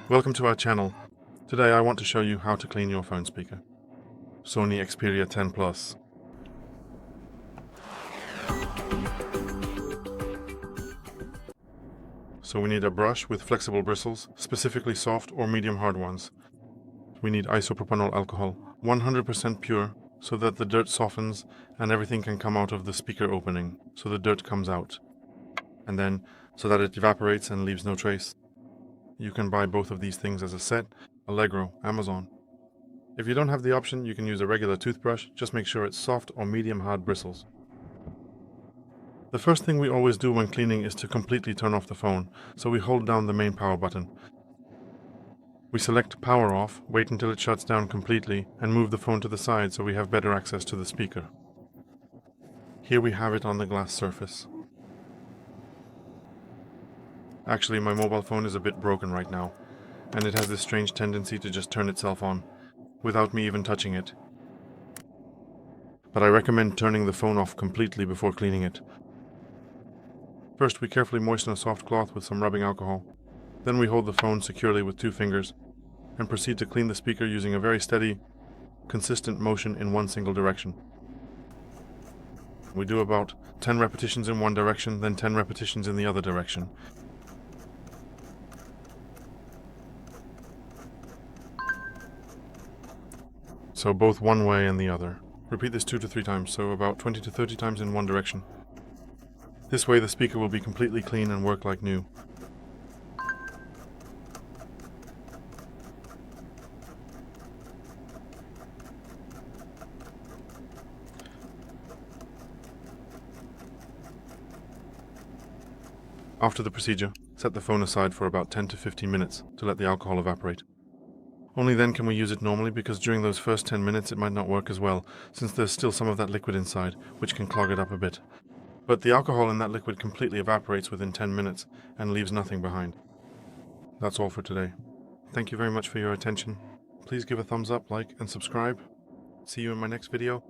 Welcome to our channel. Today I want to show you how to clean your phone speaker. SONY Xperia 10 Plus. So we need a brush with flexible bristles, specifically soft or medium hard ones. We need isopropyl alcohol, 100% pure, so that the dirt softens and everything can come out of the speaker opening, so the dirt comes out. And then, so that it evaporates and leaves no trace. You can buy both of these things as a set, Allegro, Amazon. If you don't have the option, you can use a regular toothbrush, just make sure it's soft or medium hard bristles. The first thing we always do when cleaning is to completely turn off the phone, so we hold down the main power button. We select power off, wait until it shuts down completely, and move the phone to the side so we have better access to the speaker. Here we have it on the glass surface. Actually, my mobile phone is a bit broken right now, and it has this strange tendency to just turn itself on, without me even touching it. But I recommend turning the phone off completely before cleaning it. First, we carefully moisten a soft cloth with some rubbing alcohol. Then we hold the phone securely with 2 fingers, and proceed to clean the speaker using a very steady, consistent motion in one single direction. We do about 10 repetitions in one direction, then 10 repetitions in the other direction. So both one way and the other. Repeat this 2 to 3 times, so about 20 to 30 times in one direction. This way the speaker will be completely clean and work like new. After the procedure, set the phone aside for about 10 to 15 minutes to let the alcohol evaporate. Only then can we use it normally, because during those first 10 minutes it might not work as well, since there's still some of that liquid inside, which can clog it up a bit. But the alcohol in that liquid completely evaporates within 10 minutes and leaves nothing behind. That's all for today. Thank you very much for your attention. Please give a thumbs up, like, and subscribe. See you in my next video.